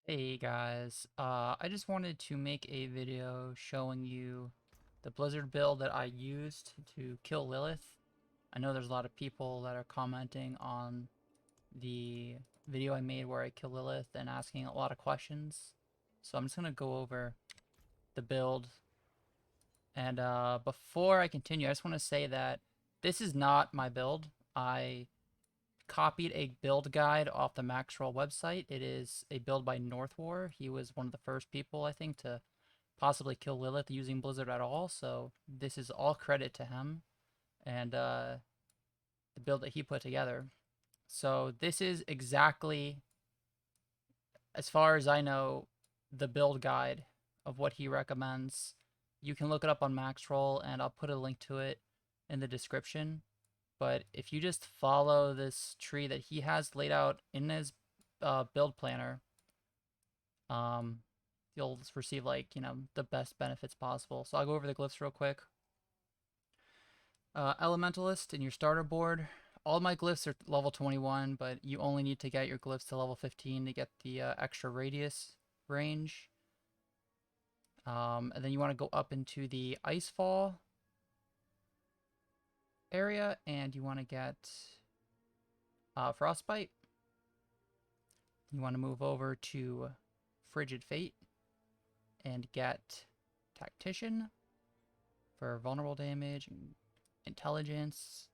Hey guys, I just wanted to make a video showing you the Blizzard build that I used to kill Lilith. I know there's a lot of people that are commenting on the video I made where I kill Lilith and asking a lot of questions. So I'm just going to go over the build. And before I continue, I just want to say that this is not my build. I copied a build guide off the Maxroll website. It is a build by Northwar. He was one of the first people, I think, to possibly kill Lilith using Blizzard at all. So this is all credit to him and the build that he put together. So this is exactly, as far as I know, the build guide of what he recommends. You can look it up on Maxroll, and I'll put a link to it in the description. But if you just follow this tree that he has laid out in his build planner, um, you'll receive the best benefits possible. So I'll go over the glyphs real quick. Elementalist in your starter board. All my glyphs are level 21, but you only need to get your glyphs to level 15 to get the extra radius range. And then you want to go up into the Icefall area, and you want to get Frostbite. You want to move over to Frigid Fate and get Tactician for vulnerable damage and intelligence.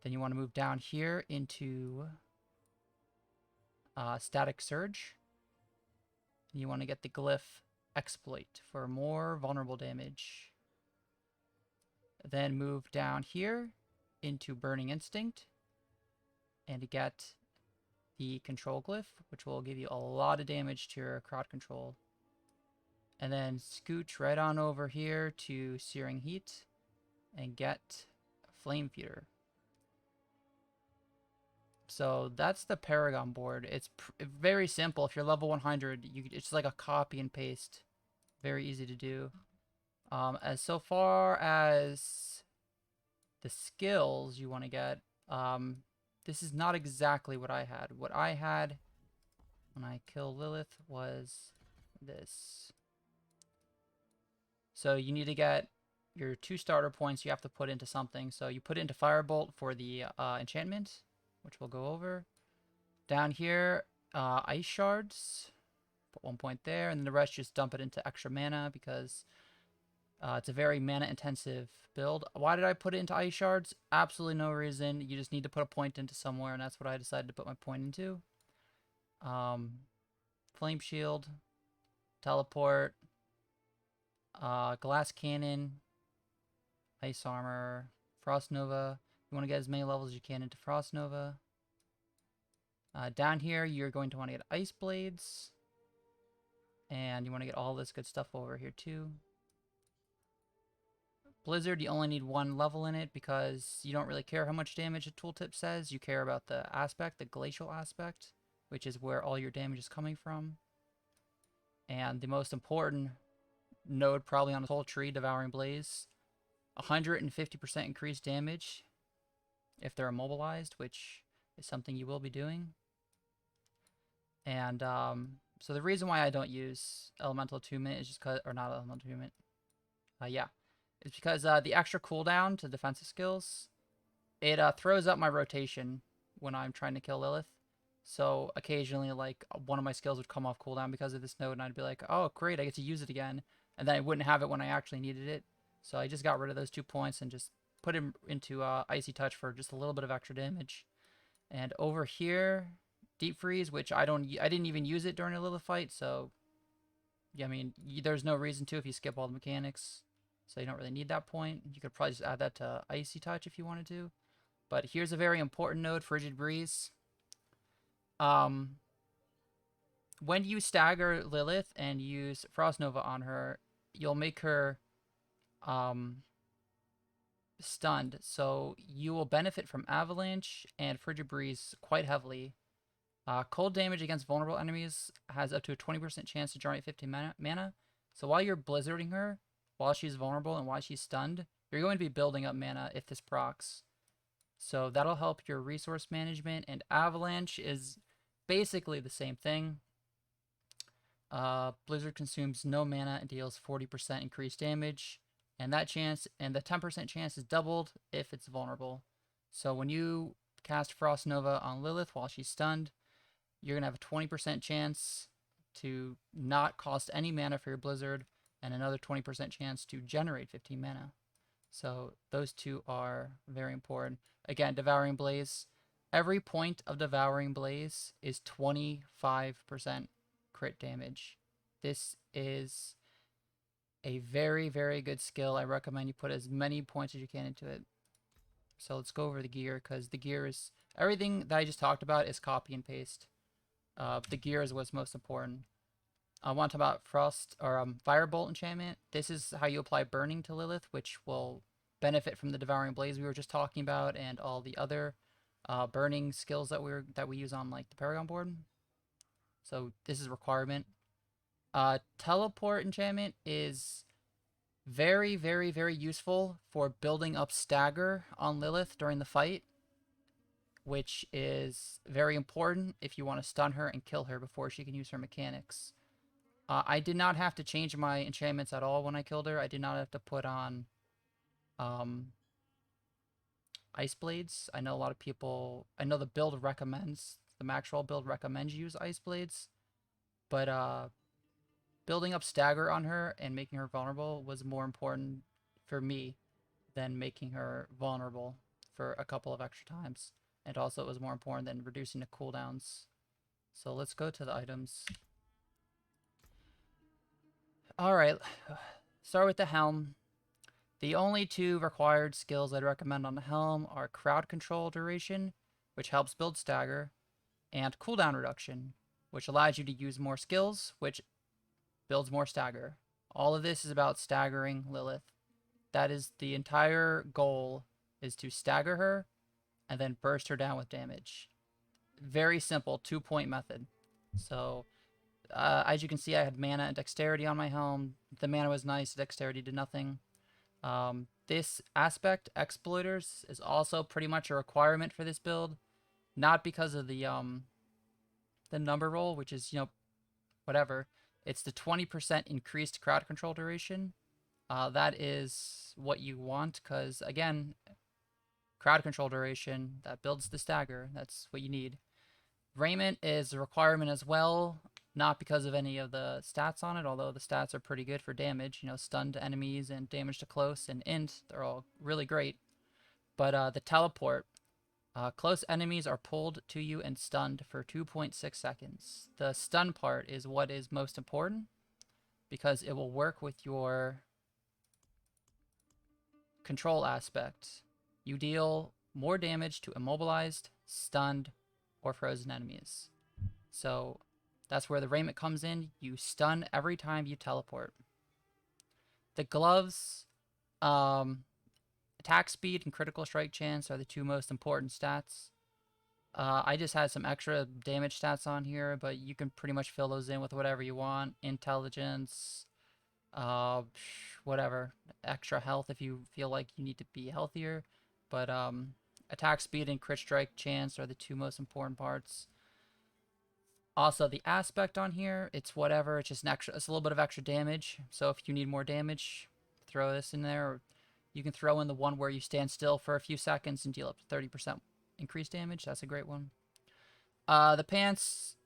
Then you want to move down here into Static Surge. You want to get the glyph Exploit for more vulnerable damage. Then move down here into Burning Instinct and get the Control glyph, which will give you a lot of damage to your crowd control. And then scooch right on over here to Searing Heat and get Flame Feeder. So that's the Paragon board. It's very simple. If you're level 100, it's like a copy and paste. Very easy to do. As so far as the skills you want to get, this is not exactly what I had. What I had when I killed Lilith was this. So you need to get your 2 starter points you have to put into something. So you put it into Firebolt for the enchantment, which we'll go over. Down here, Ice Shards. Put 1 point there, and then the rest just dump it into extra mana because it's a very mana-intensive build. Why did I put it into Ice Shards? Absolutely no reason. You just need to put a point into somewhere, and that's what I decided to put my point into. Flame Shield, Teleport, Glass Cannon, Ice Armor, Frost Nova. You want to get as many levels as you can into Frost Nova. Down here, you're going to want to get Ice Blades. And you want to get all this good stuff over here too. Blizzard, you only need 1 level in it because you don't really care how much damage the tooltip says. You care about the aspect, the glacial aspect, which is where all your damage is coming from. And the most important node probably on the whole tree, Devouring Blaze. 150% increased damage if they're immobilized, which is something you will be doing. And so the reason why I don't use Elemental Attunement is just because, or not Elemental Attunement, it's because the extra cooldown to defensive skills, it throws up my rotation when I'm trying to kill Lilith. So occasionally, like, one of my skills would come off cooldown because of this node, and I'd be like, oh, great, I get to use it again. And then I wouldn't have it when I actually needed it. So I just got rid of those 2 points and just put him into Icy Touch for just a little bit of extra damage. And over here, Deep Freeze, which I didn't even use it during a Lilith fight, so yeah, I mean, there's no reason to if you skip all the mechanics, so you don't really need that point. You could probably just add that to Icy Touch if you wanted to. But here's a very important node, Frigid Breeze. When you stagger Lilith and use Frost Nova on her, you'll make her stunned, so you will benefit from Avalanche and Frigid Breeze quite heavily. Cold damage against vulnerable enemies has up to a 20% chance to generate 15 mana. So while you're blizzarding her, while she's vulnerable and while she's stunned, you're going to be building up mana if this procs. So that'll help your resource management, and Avalanche is basically the same thing. Blizzard consumes no mana and deals 40% increased damage, and the 10% chance is doubled if it's vulnerable. So when you cast Frost Nova on Lilith while she's stunned, you're gonna have a 20% chance to not cost any mana for your Blizzard, and another 20% chance to generate 15 mana. So those two are very important. Again, Devouring Blaze. Every point of Devouring Blaze is 25% crit damage. This is a very, very good skill. I recommend you put as many points as you can into it. So let's go over the gear, because the gear is... Everything that I just talked about is copy and paste. The gear is what's most important. I want to talk about Frost or Firebolt enchantment. This is how you apply Burning to Lilith, which will benefit from the Devouring Blaze we were just talking about, and all the other burning skills that we use on like the Paragon board. So this is a requirement. Teleport enchantment is very, very, very useful for building up stagger on Lilith during the fight, which is very important if you want to stun her and kill her before she can use her mechanics. I did not have to change my enchantments at all when I killed her. I did not have to put on Ice Blades. I know a lot of people... I know the build recommends... The Maxwell build recommends you use Ice Blades. But building up stagger on her and making her vulnerable was more important for me than making her vulnerable for a couple of extra times. And also it was more important than reducing the cooldowns. So let's go to the items. Alright, start with the Helm. The only two required skills I'd recommend on the Helm are Crowd Control Duration, which helps build stagger, and Cooldown Reduction, which allows you to use more skills, which builds more stagger. All of this is about staggering Lilith. That is the entire goal, is to stagger her and then burst her down with damage. Very simple 2-point method. So... as you can see, I had mana and dexterity on my helm. The mana was nice, dexterity did nothing. This aspect, Exploiters, is also pretty much a requirement for this build. Not because of the number roll, which is, whatever. It's the 20% increased crowd control duration. That is what you want, because, again, crowd control duration, that builds the stagger. That's what you need. Raiment is a requirement as well. Not because of any of the stats on it, although the stats are pretty good for damage. Stunned enemies and damage to close and int, they're all really great. But the teleport, close enemies are pulled to you and stunned for 2.6 seconds. The stun part is what is most important, because it will work with your control aspect. You deal more damage to immobilized, stunned, or frozen enemies. So... that's where the raiment comes in. You stun every time you teleport. The gloves, attack speed and critical strike chance are the two most important stats. I just had some extra damage stats on here, but you can pretty much fill those in with whatever you want. Intelligence, whatever. Extra health if you feel like you need to be healthier. But attack speed and crit strike chance are the two most important parts. Also, the aspect on here, it's whatever. It's just it's a little bit of extra damage. So if you need more damage, throw this in there. Or you can throw in the one where you stand still for a few seconds and deal up to 30% increased damage. That's a great one. The pants,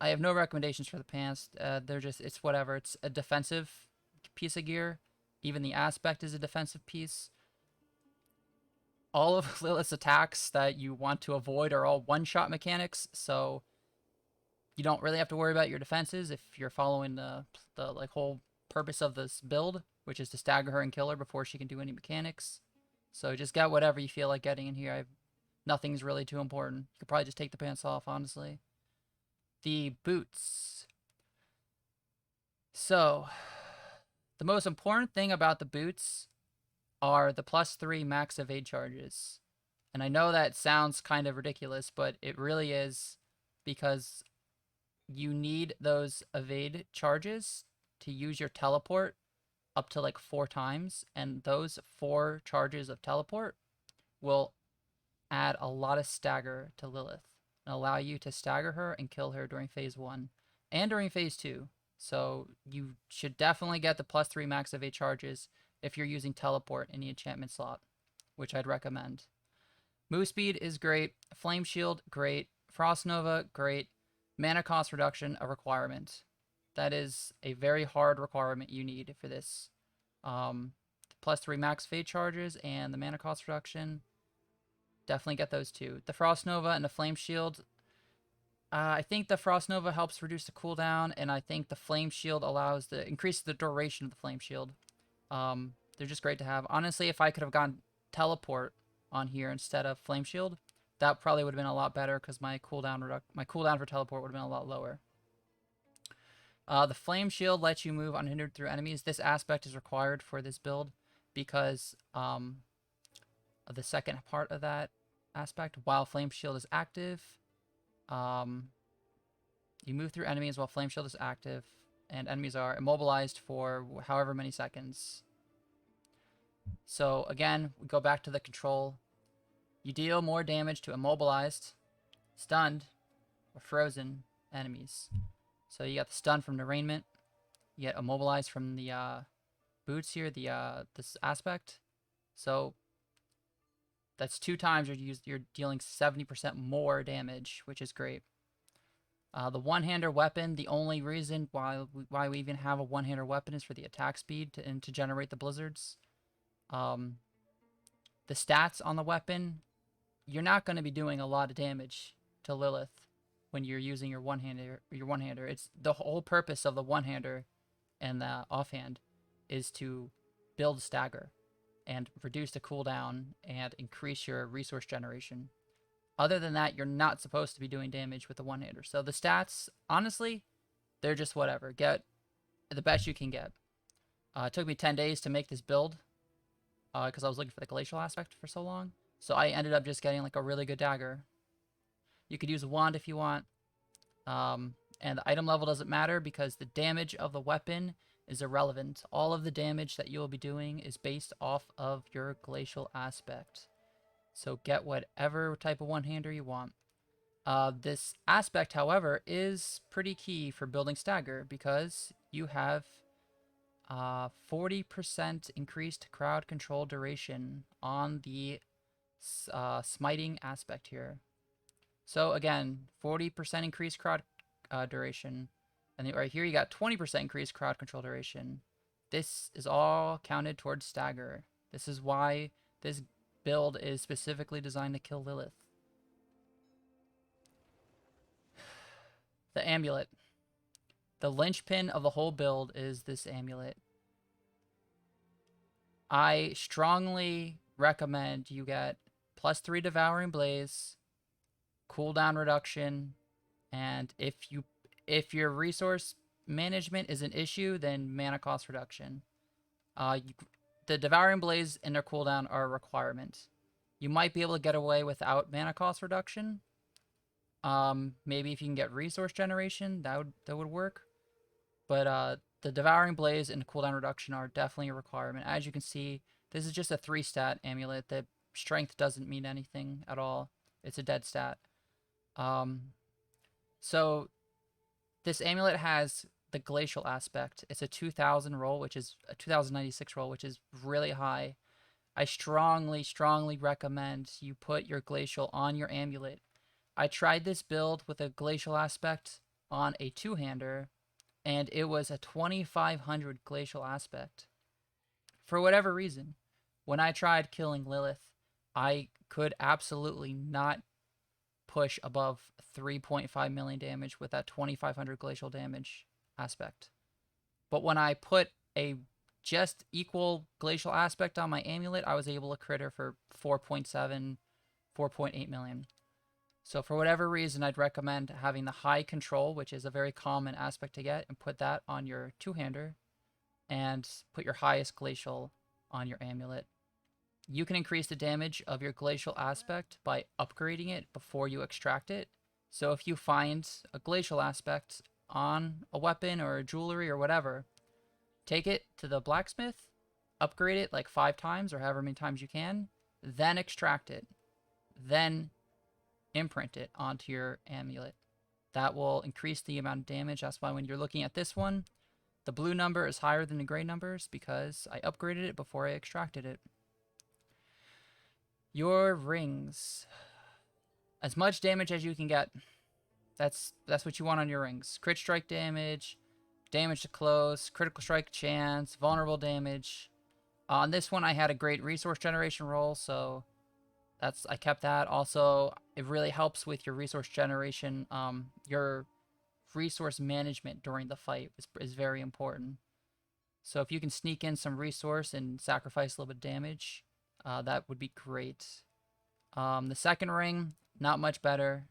I have no recommendations for the pants. It's whatever. It's a defensive piece of gear. Even the aspect is a defensive piece. All of Lilith's attacks that you want to avoid are all one-shot mechanics, so... you don't really have to worry about your defenses if you're following the whole purpose of this build, which is to stagger her and kill her before she can do any mechanics. So just get whatever you feel like getting in here. Nothing's really too important. You could probably just take the pants off, honestly. The boots. So, the most important thing about the boots are the +3 max evade charges. And I know that sounds kind of ridiculous, but it really is, because... you need those evade charges to use your teleport up to like 4 times, and those 4 charges of teleport will add a lot of stagger to Lilith and allow you to stagger her and kill her during phase 1 and during phase 2. So you should definitely get the +3 max of 8 charges if you're using teleport in the enchantment slot, which I'd recommend. Move speed is great. Flame shield, great. Frost Nova, great. Mana cost reduction, a requirement. That is a very hard requirement you need for this. +3 max fade charges and the mana cost reduction. Definitely get those two. The Frost Nova and the Flame Shield. I think the Frost Nova helps reduce the cooldown, and I think the Flame Shield increases the duration of the Flame Shield. They're just great to have. Honestly, if I could have gone teleport on here instead of Flame Shield, that probably would have been a lot better because my cooldown for teleport would have been a lot lower. The Flame Shield lets you move unhindered through enemies. This aspect is required for this build because of the second part of that aspect. While Flame Shield is active, you move through enemies while Flame Shield is active, and enemies are immobilized for however many seconds. So again, we go back to the control. You deal more damage to immobilized, stunned, or frozen enemies. So you got the stun from derainment. You get immobilized from the boots here, this aspect. So that's 2 times you're dealing 70% more damage, which is great. The one-hander weapon, the only reason why we even have a one-hander weapon is for the attack speed and to generate the blizzards. The stats on the weapon, you're not going to be doing a lot of damage to Lilith when you're using your one-hander. It's the whole purpose of the one-hander and the offhand is to build stagger and reduce the cooldown and increase your resource generation. Other than that, you're not supposed to be doing damage with the one-hander. So the stats, honestly, they're just whatever. Get the best you can get. It took me 10 days to make this build because I was looking for the glacial aspect for so long. So I ended up just getting like a really good dagger. You could use a wand if you want. And the item level doesn't matter because the damage of the weapon is irrelevant. All of the damage that you will be doing is based off of your glacial aspect. So get whatever type of one-hander you want. This aspect, however, is pretty key for building stagger because you have 40% increased crowd control duration on the smiting aspect here. So again, 40% increased crowd duration. And then right here you got 20% increased crowd control duration. This is all counted towards stagger. This is why this build is specifically designed to kill Lilith. The amulet. The linchpin of the whole build is this amulet. I strongly recommend you get +3 Devouring Blaze, cooldown reduction, and if your resource management is an issue, then mana cost reduction. The Devouring Blaze and their cooldown are a requirement. You might be able to get away without mana cost reduction. Maybe if you can get resource generation, that would work. But the Devouring Blaze and cooldown reduction are definitely a requirement. As you can see, this is just a 3-stat amulet. The strength doesn't mean anything at all. It's a dead stat. So this amulet has the glacial aspect. It's a 2000 roll, which is a 2096 roll, which is really high. I strongly, strongly recommend you put your glacial on your amulet. I tried this build with a glacial aspect on a 2-hander, and it was a 2500 glacial aspect. For whatever reason, when I tried killing Lilith, I could absolutely not push above 3.5 million damage with that 2500 glacial damage aspect. But when I put a just equal glacial aspect on my amulet, I was able to crit her for 4.7, 4.8 million. So for whatever reason, I'd recommend having the high control, which is a very common aspect to get, and put that on your 2-hander, and put your highest glacial on your amulet. You can increase the damage of your glacial aspect by upgrading it before you extract it. So if you find a glacial aspect on a weapon or a jewelry or whatever, take it to the blacksmith, upgrade it like 5 times or however many times you can, then extract it, then imprint it onto your amulet. That will increase the amount of damage. That's why when you're looking at this one, the blue number is higher than the gray numbers because I upgraded it before I extracted it. Your rings. As much damage as you can get. That's what you want on your rings. Crit strike damage, damage to close, critical strike chance, vulnerable damage. On this one, I had a great resource generation roll, so I kept that. Also, it really helps with your resource generation. Your resource management during the fight is very important. So if you can sneak in some resource and sacrifice a little bit of damage, that would be great. The second ring, not much better.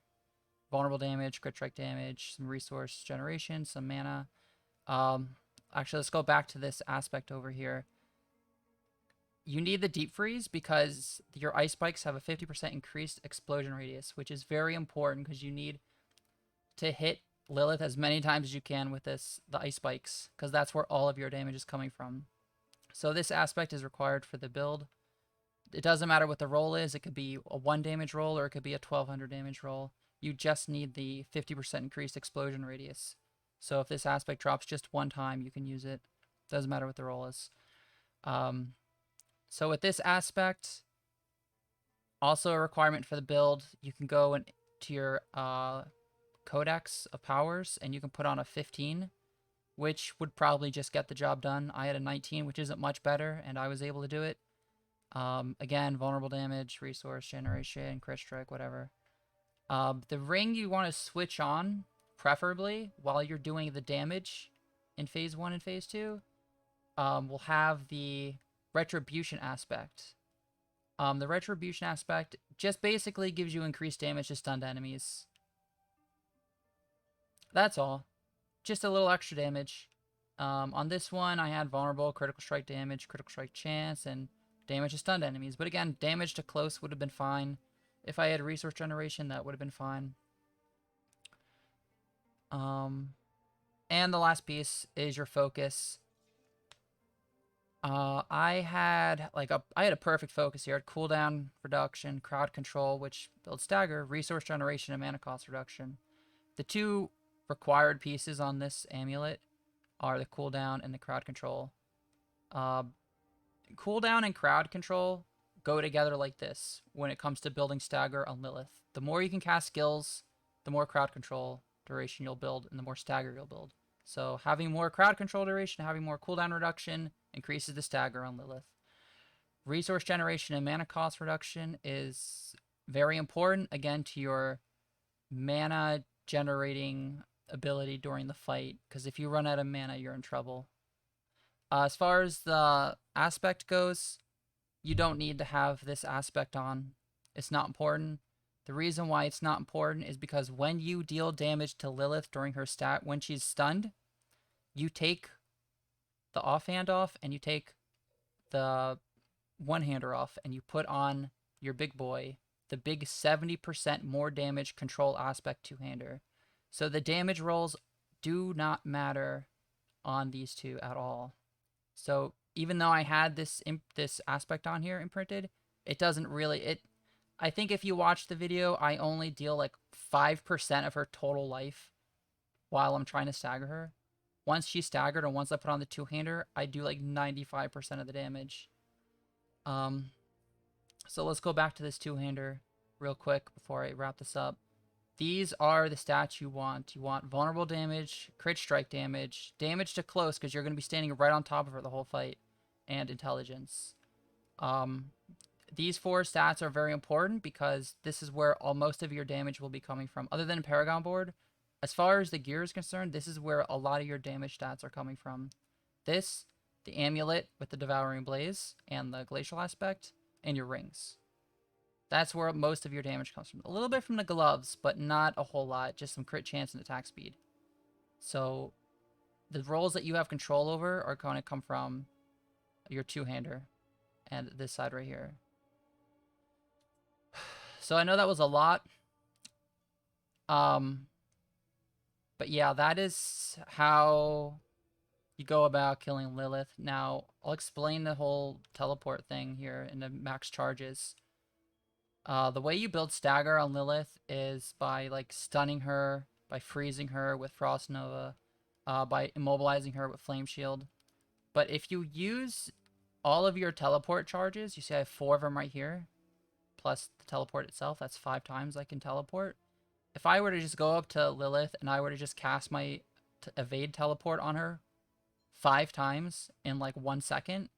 Vulnerable damage, crit strike damage, some resource generation, some mana. Actually, let's go back to this aspect over here. You need the deep freeze because your ice spikes have a 50% increased explosion radius, which is very important because you need to hit Lilith as many times as you can with the ice spikes, because that's where all of your damage is coming from. So this aspect is required for the build. It doesn't matter what the roll is. It could be a 1 damage roll or it could be a 1200 damage roll. You just need the 50% increased explosion radius. So if this aspect drops just one time, you can use it. Doesn't matter what the roll is. So with this aspect, also a requirement for the build, you can go to your codex of powers and you can put on a 15, which would probably just get the job done. I had a 19, which isn't much better, and I was able to do it. Again, vulnerable damage, resource generation, crit strike, whatever. The ring you want to switch on, preferably, while you're doing the damage in Phase 1 and Phase 2, will have the Retribution aspect. The Retribution aspect just basically gives you increased damage to stunned enemies. That's all. Just a little extra damage. On this one, I had vulnerable, critical strike damage, critical strike chance, and damage to stunned enemies. But again, damage to close would have been fine. If I had resource generation, that would have been fine. And the last piece is your focus. I had a perfect focus here. Cooldown reduction, crowd control, which builds stagger, resource generation, and mana cost reduction. The two required pieces on this amulet are the cooldown and the crowd control. Cooldown and crowd control go together like this when it comes to building stagger on Lilith. The more you can cast skills, the more crowd control duration you'll build, and the more stagger you'll build. So having more crowd control duration, having more cooldown reduction, increases the stagger on Lilith. Resource generation and mana cost reduction is very important, again, to your mana generating ability during the fight, because if you run out of mana, you're in trouble. As far as the aspect goes, you don't need to have this aspect on. It's not important. The reason why it's not important is because when you deal damage to Lilith during her stat, when she's stunned, you take the offhand off and you take the one-hander off and you put on your big boy, the big 70% more damage control aspect two-hander. So the damage rolls do not matter on these two at all. So even though I had this aspect on here imprinted, it doesn't really... I think if you watch the video, I only deal like 5% of her total life while I'm trying to stagger her. Once she's staggered and once I put on the two-hander, I do like 95% of the damage. So let's go back to this two-hander real quick before I wrap this up. These are the stats you want. You want vulnerable damage, crit strike damage, damage to close because you're going to be standing right on top of her the whole fight, and intelligence. These 4 stats are very important because this is where most of your damage will be coming from. Other than Paragon board, as far as the gear is concerned, this is where a lot of your damage stats are coming from. This, the amulet with the Devouring Blaze and the glacial aspect, and your rings. That's where most of your damage comes from. A little bit from the gloves, but not a whole lot. Just some crit chance and attack speed. So the rolls that you have control over are going to come from your two-hander and this side right here. So I know that was a lot. But yeah, that is how you go about killing Lilith. Now, I'll explain the whole teleport thing here in the max charges. The way you build stagger on Lilith is by like stunning her by freezing her with Frost Nova, by immobilizing her with Flame Shield. But if you use all of your teleport charges, you see I have 4 of them right here, plus the teleport itself, that's 5 times I can teleport. If I were to just go up to Lilith and I were to just cast my evade teleport on her 5 times in like 1 second,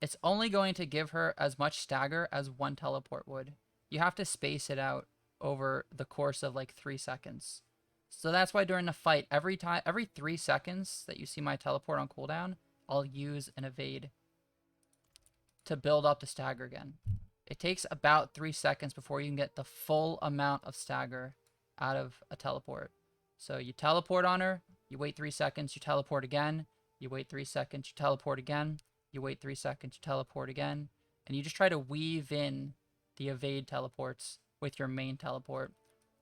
it's only going to give her as much stagger as 1 teleport would. You have to space it out over the course of like 3 seconds. So that's why during the fight, every 3 seconds that you see my teleport on cooldown, I'll use an evade to build up the stagger again. It takes about 3 seconds before you can get the full amount of stagger out of a teleport. So you teleport on her, you wait 3 seconds, you teleport again, you wait 3 seconds, you teleport again, you wait 3 seconds, you teleport again, and you just try to weave in the evade teleports with your main teleport.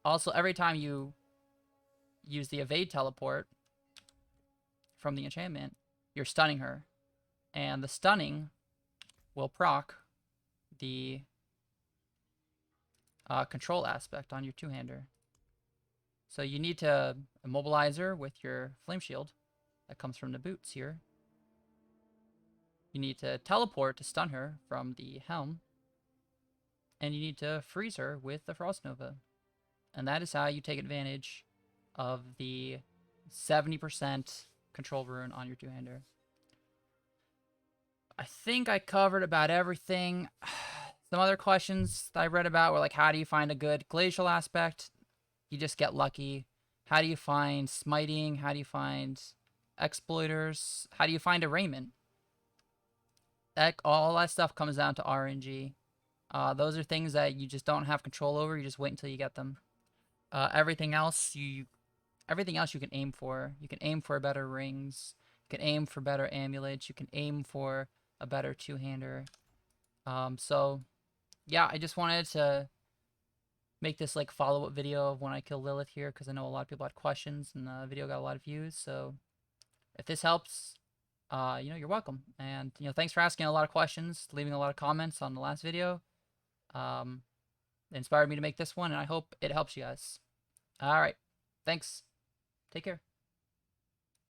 Also, every time you use the evade teleport from the enchantment, you're stunning her. And the stunning will proc the control aspect on your two-hander. So you need to immobilize her with your flame shield that comes from the boots here. You need to teleport to stun her from the helm. And you need to freeze her with the Frost Nova. And that is how you take advantage of the 70% control rune on your two-hander. I think I covered about everything. Some other questions that I read about were like, how do you find a good glacial aspect? You just get lucky. How do you find smiting? How do you find exploiters? How do you find arraignment? All that stuff comes down to RNG. Those are things that you just don't have control over. You just wait until you get them. Everything else you can aim for. You can aim for better rings. You can aim for better amulets. You can aim for a better two-hander. So yeah, I just wanted to make this like follow-up video of when I kill Lilith here, because I know a lot of people had questions and the video got a lot of views. So if this helps, you're welcome. And thanks for asking a lot of questions, leaving a lot of comments on the last video. It inspired me to make this one, and I hope it helps you guys. All right, thanks. Take care.